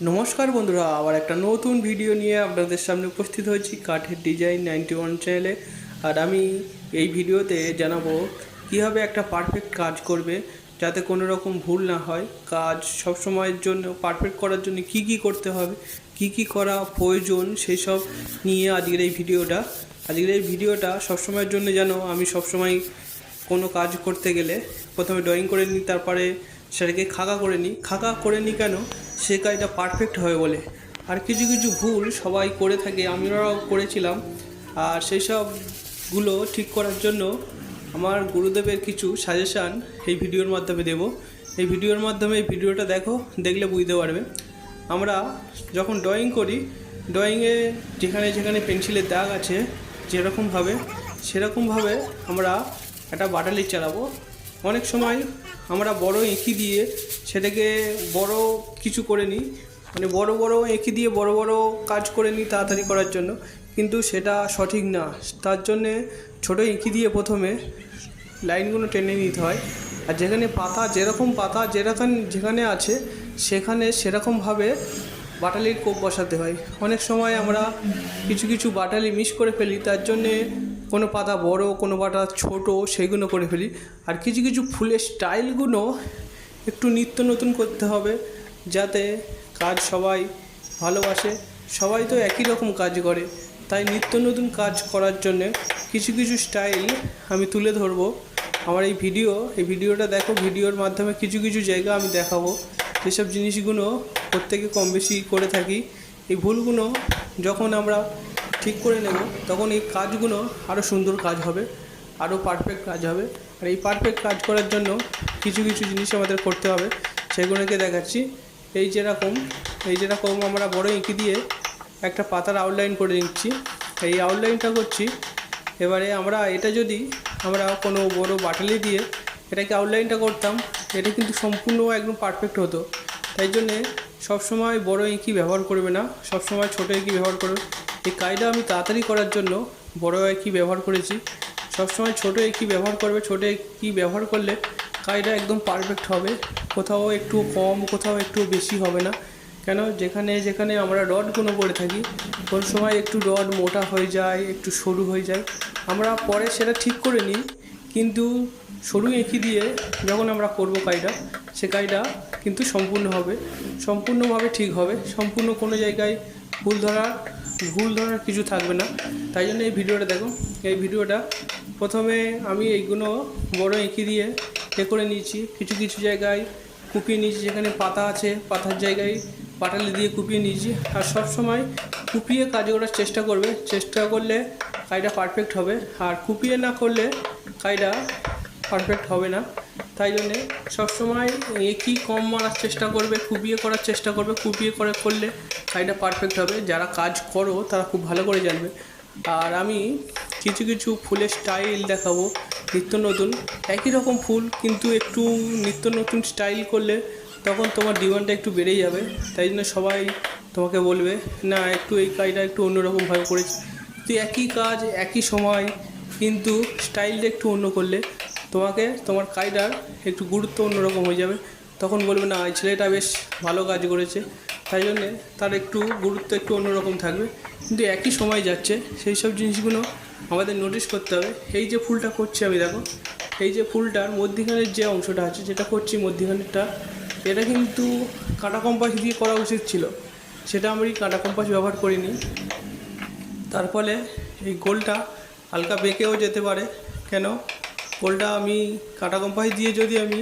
নমস্কার বন্ধুরা, আবার একটা নতুন ভিডিও নিয়ে আপনাদের সামনে উপস্থিত হয়েছি কাঠের ডিজাইন 91 চ্যানেলে। আর আমি এই ভিডিওতে জানাবো কীভাবে একটা পারফেক্ট কাজ করবে যাতে কোনো রকম ভুল না হয়। কাজ সব সময়ের জন্য পারফেক্ট করার জন্য কি কি করতে হবে, কি কি করা প্রয়োজন, সেই সব নিয়ে আজকের এই ভিডিওটা সবসময়ের জন্য যেন আমি সবসময় কোনো কাজ করতে গেলে প্রথমে ড্রয়িং করে নিই, তারপরে সেটাকে খাকা করে নিই কেন, সে কাজটা পারফেক্ট হবে বলে। আর কিছু কিছু ভুল সবাই করে থাকে, আমরাও করেছিলাম। আর সেই সবগুলো ঠিক করার জন্য আমার গুরুদেবের কিছু সাজেশান এই ভিডিওর মাধ্যমে দেব। এই ভিডিওটা দেখলে বুঝতে পারবে। আমরা যখন ড্রয়িং করি, ড্রয়িংয়ে যেখানে যেখানে পেন্সিলের দাগ আছে সেরকমভাবে আমরা একটা বাটালি চালাবো। অনেক সময় আমরা বড় এঁকি দিয়ে সেটাকে বড় কিছু করে নিই, মানে বড় এঁকি দিয়ে বড় কাজ করে নিই তাড়াতাড়ি করার জন্য, কিন্তু সেটা সঠিক না। তার জন্যে ছোটো এঁকি দিয়ে প্রথমে লাইনগুলো টেনে নিতে হয়। আর যেখানে আছে সেখানে সেরকমভাবে বাটালির কোপ বসাতে হয়। অনেক সময় আমরা কিছু বাটালি মিস করে ফেলি, তার জন্যে কোনো পাতা বড় কোনো পাতা ছোট সেইগুলো করে ফেলি। আর কিছু ফুলের স্টাইলগুলো একটু নিত্য নতুন করতে হবে, যাতে কাজ সবাই ভালোবাসে। সবাই তো একই রকম কাজ করে, তাই নিত্য নতুন কাজ করার জন্যে কিছু স্টাইল আমি তুলে ধরবো। আমার এই ভিডিওটা দেখো, ভিডিওর মাধ্যমে কিছু জায়গা আমি দেখাবো যেসব জিনিসগুলো প্রত্যেকে কম বেশি করে থাকি। এই ভুলগুলো যখন আমরা ঠিক করে নেব, তখন এই কাজগুলো আরও সুন্দর কাজ হবে, আরও পারফেক্ট কাজ হবে। আর এই পারফেক্ট কাজ করার জন্য কিছু জিনিস আমাদের করতে হবে, সেগুলোকে দেখাচ্ছি। এই যেরকম আমরা বড় ইঁকি দিয়ে একটা পাতার আউটলাইন করে নিচ্ছি, এই আউটলাইনটা করছি। এবারে আমরা কোনো বড় বাটালি দিয়ে এটাকে আউটলাইনটা করতাম, এটা কিন্তু সম্পূর্ণ একদম পারফেক্ট হতো। তাই জন্যে সবসময় বড় ইঁকি ব্যবহার করবে না, সবসময় ছোটো ইঁকি ব্যবহার করবে। এই কাজটা আমি তাড়াতাড়ি করার জন্য বড় ইঁকি ব্যবহার করেছি। সবসময় ছোটো ইঁকি ব্যবহার করবে, ছোটো ইঁকি ব্যবহার করলে কাজটা একদম পারফেক্ট হবে। কোথাও একটু কম, কোথাও একটু বেশি হবে না। কেন, যেখানে যেখানে আমরা রডগুলো করে থাকি, কোন সময় একটু রড মোটা হয়ে যায়, একটু সরু হয়ে যায়, আমরা পরে সেটা ঠিক করে নিই। কিন্তু সরু এঁকি দিয়ে যখন আমরা করবো কাজটা, সে কাজটা কিন্তু সম্পূর্ণভাবে ঠিক হবে। সম্পূর্ণ কোনো জায়গায় ভুল ধরার কিছু থাকবে না। তাই জন্য এই ভিডিওটা দেখো। এই ভিডিওটা প্রথমে আমি এইগুলো বড় এঁকি দিয়ে করে নিয়েছি, কিছু জায়গায় কুপিয়ে নিয়েছি। যেখানে পাতা আছে, পাতার জায়গায় বাটালি দিয়ে কুপিয়ে নিয়েছি। আর সব সময় কুপিয়ে কাজ করার চেষ্টা করলে কাজটা পারফেক্ট হবে। আর কুপিয়ে না করলে কাজটা পারফেক্ট হবে না। তাই জন্যে সবসময় একই কম মারার চেষ্টা করবে, কুপিয়ে করার চেষ্টা করবে। করলে কাজটা পারফেক্ট হবে। যারা কাজ করো তারা খুব ভালো করে জানবে। আর আমি কিছু ফুলের স্টাইল দেখাবো নিত্য নতুন। একই রকম ফুল কিন্তু একটু নিত্য নতুন স্টাইল করলে তখন তোমার ডিমান্ডটা একটু বেড়ে যাবে। তাই জন্য সবাই তোমাকে বলবে, না একটু এই কাজটা একটু অন্যরকমভাবে করেছি। তুই একই কাজ একই সময় কিন্তু স্টাইলটা একটু অন্য করলে তোমার কাজটার একটু গুরুত্ব অন্যরকম হয়ে যাবে। তখন বলবে, না এই ছেলেটা বেশ ভালো কাজ করেছে। তাই জন্যে তার একটু গুরুত্ব একটু অন্যরকম থাকবে, কিন্তু একই সময় যাচ্ছে। সেই সব জিনিসগুলো আমাদের নোটিশ করতে হবে। এই যে ফুলটা করছি আমি, দেখো এই যে ফুলটার মধ্যিখানের যে অংশটা আছে, যেটা করছি মধ্যিখানেরটা, এটা কিন্তু কাঁটা কম্পাস দিয়ে করা উচিত ছিল। সেটা আমি কাঁটা কম্পাস ব্যবহার করিনি। তার ফলে এই গোলটা হালকা বেঁকেও যেতে পারে। কেন, গোলটা আমি কাঁটা কম্পাস দিয়ে যদি আমি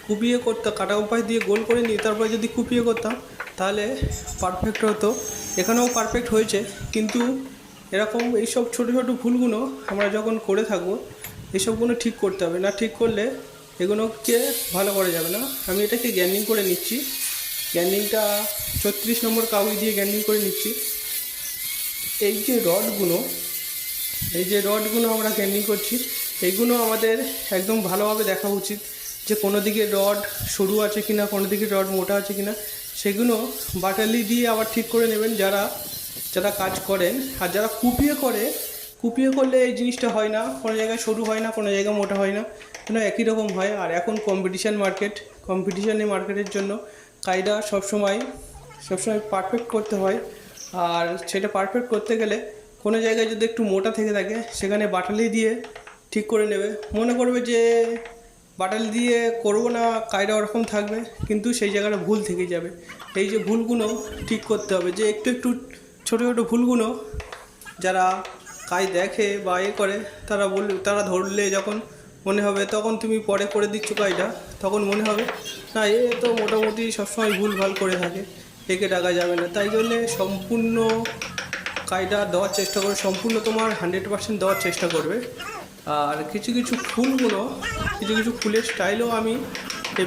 কুপিয়ে করতাম, কাঁটা কম্পাস দিয়ে গোল করে নিই, তারপরে যদি কুপিয়ে করতাম তাহলে পারফেক্ট হতো। এখানেও পারফেক্ট হয়েছে, কিন্তু এরকম এইসব ছোটো ভুলগুলো আমরা যখন করে থাকবো, এসবগুলো ঠিক করতে হবে। না ঠিক করলে এগুলোকে ভালো করা যাবে না। আমি এটাকে গ্যান্ডিং করে নিচ্ছি। গ্যান্ডিংটা 36 নম্বর কাগজ দিয়ে গ্যান্ডিং করে নিচ্ছি। এই যে রডগুলো আমরা গ্যান্ডিং করছি, এইগুলো আমাদের একদম ভালোভাবে দেখা উচিত যে কোনো দিকে রড সরু আছে কিনা, কোনো দিকে রড মোটা আছে কিনা। সেগুলো বাটালি দিয়ে আবার ঠিক করে নেবেন যারা কাজ করেন। আর যারা কুপিয়ে করলে এই জিনিসটা হয় না, কোনো জায়গায় সরু হয় না, কোনো জায়গায় মোটা হয় না, একই রকম হয়। আর এখন মার্কেটের জন্য কাজটা সবসময় সবসময় পারফেক্ট করতে হয়। আর সেটা পারফেক্ট করতে গেলে কোনো জায়গায় যদি একটু মোটা থেকে থাকে সেখানে বাটালি দিয়ে ঠিক করে নেবে। মনে করবে যে বাটালি দিয়ে করবো না, কায়দা ওরকম থাকবে, কিন্তু সেই জায়গাটা ভুল থেকে যাবে। এই যে ভুলগুলো ঠিক করতে হবে, যে একটু একটু ছোটো ছোটো ভুলগুলো যারা কাজ দেখে বা করে তারা ধরলে যখন মনে হবে, তখন তুমি পরে করে দিচ্ছ কাজটা, তখন মনে হবে না এ তো মোটামুটি সবসময় ভুলভাল করে থাকে, একে ডাকা যাবে না। তাই জন্যে সম্পূর্ণ কাজটা দেওয়ার চেষ্টা করবে, সম্পূর্ণ তোমার 100% দেওয়ার চেষ্টা করবে। আর কিছু কিছু ফুলের স্টাইলও আমি এই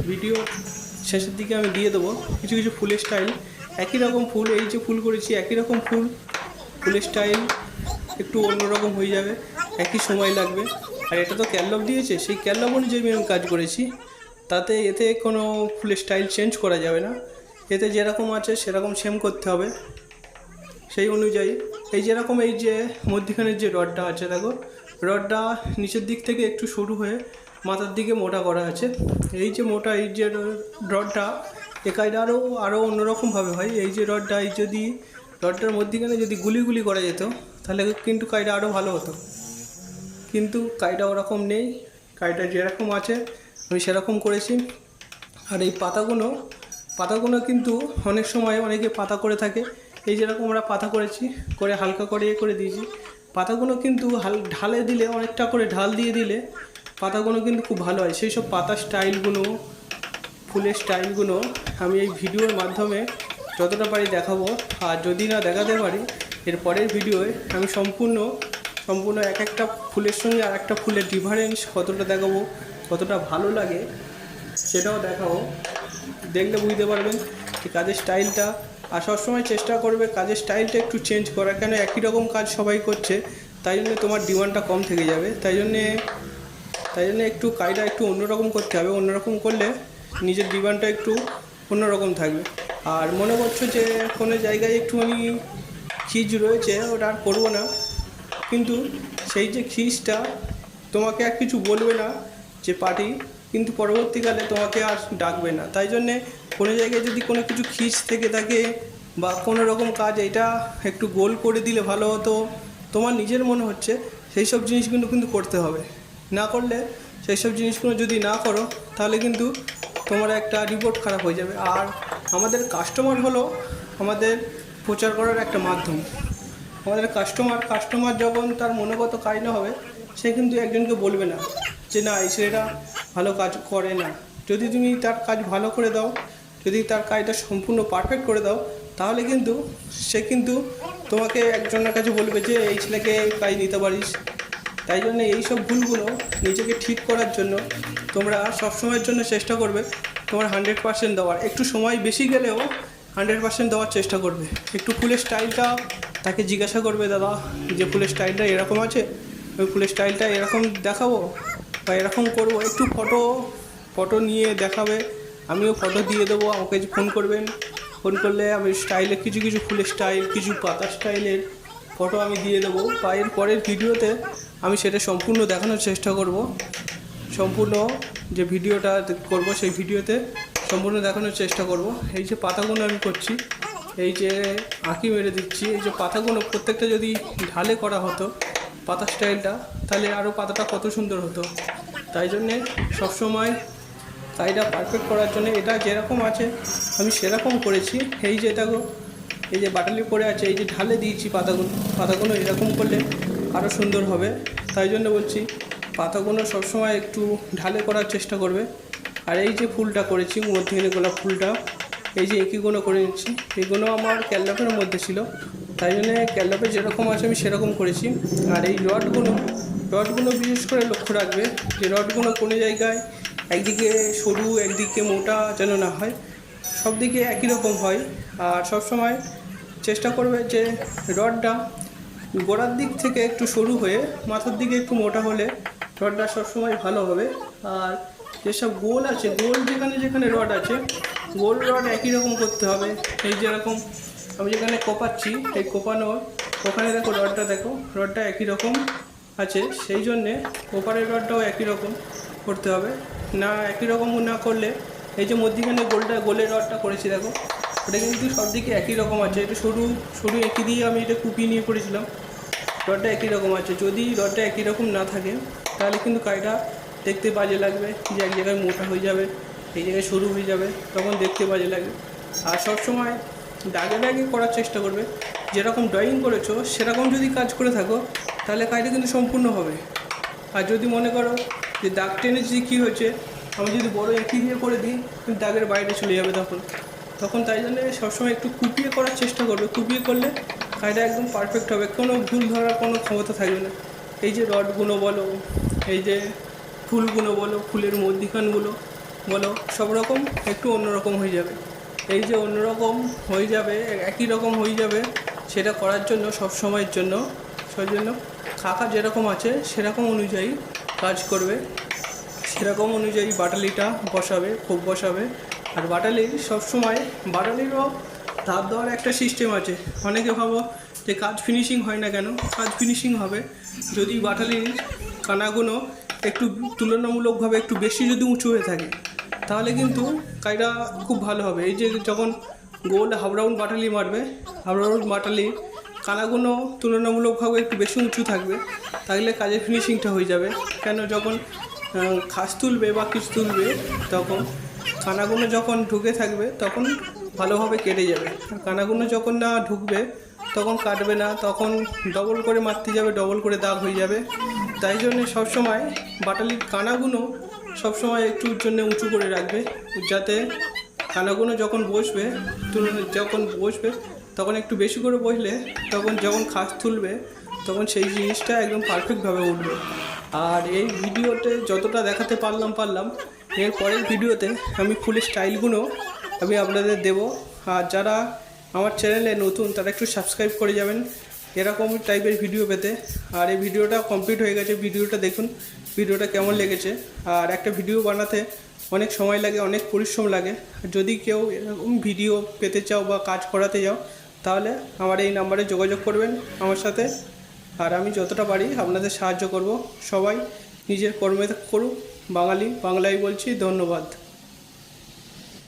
ভিডিও শেষের দিকে আমি দিয়ে দেবো। কিছু কিছু ফুলের স্টাইল, একই রকম ফুল, এই যে ফুল করেছি একই রকম ফুলের স্টাইল একটু অন্যরকম হয়ে যাবে, একই সময় লাগবে। আর এটা তো ক্যাটলগ দিয়েছে, সেই ক্যাটলগ অনুযায়ী আমি কাজ করেছি, এতে কোনো ফুলের স্টাইল চেঞ্জ করা যাবে না। এতে যেরকম আছে সেরকম সেম করতে হবে সেই অনুযায়ী। এই যেরকম এই যে মধ্যখানের যে রডটা আছে দেখো, রডটা নিচের দিক থেকে একটু সরু হয়ে মাথার দিকে মোটা করা আছে। এই যে মোটা এই যে রডটা, এ কাজটা আরও অন্যরকমভাবে হয়। এই যে রডটা, এই যদি রডটার মধ্যখানে যদি গুলি করা যেত তাহলে কিন্তু কাজটা আরও ভালো হতো, কিন্তু কাজটা ওরকম নেই। কাজটা যেরকম আছে আমি সেরকম করেছি। আর এই পাতাগুলো কিন্তু অনেক সময় অনেকে পাতা করে থাকে, এই যেরকম আমরা পাতা করেছি, করে হালকা করে করে দিয়েছি। পাতাগুলো কিন্তু ঢালে দিলে, অনেকটা করে ঢাল দিয়ে দিলে পাতাগুলো কিন্তু খুব ভালো হয়। সেই সব পাতার স্টাইলগুলো, ফুলের স্টাইলগুলো আমি এই ভিডিওর মাধ্যমে যতটা পারি দেখাবো। আর যদি না দেখাতে পারি, এর পরের ভিডিওয় আমি সম্পূর্ণ এক একটা ফুলের সঙ্গে আর একটা ফুলের ডিফারেন্স কতটা দেখাবো, কতটা ভালো লাগে সেটাও দেখাবো। দেখলে বুঝতে পারবেন যে কাজের স্টাইলটা। আর সবসময় চেষ্টা করবে কাজের স্টাইলটা একটু চেঞ্জ করার, কেন একই রকম কাজ সবাই করছে, তাই জন্য তোমার ডিমান্ডটা কম থেকে যাবে। তাই জন্যে একটু কাজটা একটু অন্যরকম করতে হবে। অন্যরকম করলে নিজের ডিমান্ডটা একটু অন্যরকম থাকবে। আর মনে করছো যে কোনো জায়গায় একটুখানি খিজ রয়েছে, ওটা আর করবো না, কিন্তু সেই যে খিজটা তোমাকে আর কিছু বলবে না যে পার্টি, কিন্তু পরবর্তীকালে তোমাকে আর ডাকবে না। তাই জন্যে কোনো জায়গায় যদি কোনো কিছু খিজ থেকে থাকে বা কোনো রকম কাজ এটা একটু গোল করে দিলে ভালো হতো তোমার নিজের মনে হচ্ছে, সেই সব জিনিসগুলো কিন্তু করতে হবে। না করলে, সেই সব জিনিসগুলো যদি না করো তাহলে কিন্তু তোমার একটা রিপোর্ট খারাপ হয়ে যাবে। আর আমাদের কাস্টমার হলো আমাদের প্রচার করার একটা মাধ্যম। আমাদের কাস্টমার যখন তার মনোগত কাজ না হবে, সে কিন্তু একজনকে বলবে না যে না এই ছেলেটা ভালো কাজ করে না। যদি তুমি তার কাজ ভালো করে দাও, যদি তার কাজটা সম্পূর্ণ পারফেক্ট করে দাও, তাহলে কিন্তু সে কিন্তু তোমাকে একজনের কাছে বলবে যে এই ছেলেকে কাজ নিতে পারিস। তাই জন্য এই সব ভুলগুলো নিজেকে ঠিক করার জন্য তোমরা সবসময়ের জন্য চেষ্টা করবে তোমার 100% দেওয়ার। একটু সময় বেশি গেলেও 100% দেওয়ার চেষ্টা করবে। একটু ফুলের স্টাইলটা তাকে জিজ্ঞাসা করবে, দাদা যে ফুলের স্টাইলটা এরকম আছে, ওই ফুলের স্টাইলটা এরকম দেখাবো বা এরকম করবো, একটু ফটো নিয়ে দেখাবে, আমিও ফটো দিয়ে দেবো। আমাকে ফোন করবেন, ফোন করলে আমি স্টাইলের কিছু ফুলের স্টাইল, কিছু পাতা স্টাইলের ফটো আমি দিয়ে দেবো। বা এর পরের ভিডিওতে আমি সেটা সম্পূর্ণ দেখানোর চেষ্টা করব। সম্পূর্ণ যে ভিডিওটা করব সেই ভিডিওতে সম্পূর্ণ দেখানোর চেষ্টা করব। এই যে পাতাগুলো আমি করছি, এই যে আঁকি মেরে দিচ্ছি, এই যে পাতাগুলো প্রত্যেকটা যদি ঢালে করা হতো পাতা স্টাইলটা, তাহলে আরও পাতাটা কত সুন্দর হতো। তাই জন্যে সবসময় কাজটা পারফেক্ট করার জন্য এটা যেরকম আছে আমি সেরকম করেছি। এই যে দেখো, এই যে বাটালি পড়ে আছে, এই যে ঢালে দিয়েছি পাতাগুলো এরকম করলে আরও সুন্দর হবে। তাই জন্য বলছি পাতাগুলো সবসময় একটু ঢালে করার চেষ্টা করবে। আর এই যে ফুলটা করেছি মধ্যখানে গোলাপ ফুলটা, এই যে একইগুলো করে নিচ্ছি, এগুলো আমার ক্যালডাপের মধ্যে ছিল, তাই জন্যে ক্যালডাপে যেরকম আছে আমি সেরকম করেছি। আর এই রডগুলো বিশেষ করে লক্ষ্য রাখবে যে রডগুলো কোনো জায়গায় একদিকে সরু একদিকে মোটা যেন না হয়, সব দিকে একই রকম হয়। আর সবসময় চেষ্টা করবে যে রডটা গোড়ার দিক থেকে একটু সরু হয়ে মাথার দিকে একটু মোটা হলে রডটা সবসময় ভালো হবে। আর যেসব গোল আছে, গোল যেখানে রড আছে, গোল রড একই রকম করতে হবে। এই যেরকম আমি যেখানে কোপাচ্ছি, এই কোপানোর ওখানে দেখো রডটা একই রকম আছে, সেই জন্যে ওপারের রডটাও একই রকম করতে হবে। না একই রকম না করলে, এই যে মধ্যখানে গোলের রডটা করেছি দেখো, ওটা কিন্তু সব দিকে একই রকম আছে, এটা সরু সরু একই দিয়ে আমি এটা কুপিয়ে নিয়ে করেছিলাম। রডটা একই রকম আছে, যদি রডটা একই রকম না থাকে তাহলে কিন্তু কাইটা দেখতে বাজে লাগবে, যে এক জায়গায় মোটা হয়ে যাবে, এই জায়গায় সরু হয়ে যাবে, তখন দেখতে বাজে লাগবে। আর সবসময় দাগে দাগে করার চেষ্টা করবে, যেরকম ড্রয়িং করেছো সেরকম যদি কাজ করে থাকো তাহলে কাজটা কিন্তু সম্পূর্ণ হবে। আর যদি মনে করো যে দাগ টেনেছি কী হয়েছে, আমি যদি বড় একই দিয়ে করে দিই কিন্তু দাগের বাইরে চলে যাবে, তখন তাই জন্য সবসময় একটু কুপিয়ে করার চেষ্টা করবে। কুপিয়ে করলে কাজটা একদম পারফেক্ট হবে, কোনো ভুল ধরার কোনো ক্ষমতা থাকবে না। এই যে রডগুলো বলো, এই যে ফুলগুলো বলো, ফুলের মধ্যিখানগুলো বলো, সব রকম একটু অন্যরকম হয়ে যাবে। এই যে অন্যরকম হয়ে যাবে, একই রকম হয়ে যাবে, সেটা করার জন্য সব সময়ের জন্য সেজন্য খাকা যেরকম আছে সেরকম অনুযায়ী কাজ করবে, সেরকম অনুযায়ী বাটালিটা বসাবে, কোপ বসাবে। আর বাটালির সবসময় বাটালিরও ধার দেওয়ার একটা সিস্টেম আছে। অনেকে ভাবো যে কাজ ফিনিশিং হয় না কেন, কাজ ফিনিশিং হবে যদি বাটালির কানাগুলো একটু তুলনামূলকভাবে একটু বেশি যদি উঁচু হয়ে থাকে, তাহলে কিন্তু কাজটা খুব ভালো হবে। এই যে যখন গোল হাফ রাউন্ড বাটালি মারবে, হাফ রাউন্ড বাটালির কানাগুলো তুলনামূলকভাবে একটু বেশি উঁচু থাকবে, তাহলে কাজের ফিনিশিংটা হয়ে যাবে। কেন যখন খাস তুলবে বা কিছু তুলবে তখন কানাগুলো যখন ঢুকে থাকবে তখন ভালোভাবে কেটে যাবে। আর কানাগুলো যখন না ঢুকবে তখন কাটবে না, তখন ডবল করে মারতে যাবে, ডবল করে দাগ হয়ে যাবে। তাই জন্য সবসময় বাটালির কানাগুলো সবসময় একটু জন্য উঁচু করে রাখবে, যাতে কানাগুলো যখন বসবে তখন একটু বেশি করে বসলে তখন যখন খাস তুলবে তখন সেই জিনিসটা একদম পারফেক্টভাবে উঠবে। আর এই ভিডিওতে যতটা দেখাতে পারলাম, এর পরের ভিডিওতে আমি ফুলের স্টাইলগুলো আমি আপনাদের দেবো। আর যারা আমার চ্যানেলে নতুন তারা একটু সাবস্ক্রাইব করে যাবেন এরকম টাইপের ভিডিও পেতে। আর এই ভিডিওটা কমপ্লিট হয়ে গেছে, ভিডিওটা দেখুন, ভিডিওটা কেমন লেগেছে। আর একটা ভিডিও বানাতে অনেক সময় লাগে, অনেক পরিশ্রম লাগে। যদি কেউ এরকম ভিডিও পেতে চাও বা কাজ করাতে যাও তাহলে আমার এই নাম্বারে যোগাযোগ করবেন আমার সাথে, আর আমি যতটা পারি আপনাদের সাহায্য করব। সবাই নিজের কর্মে করুক। বাঙালি বাংলায় বলছি, ধন্যবাদ।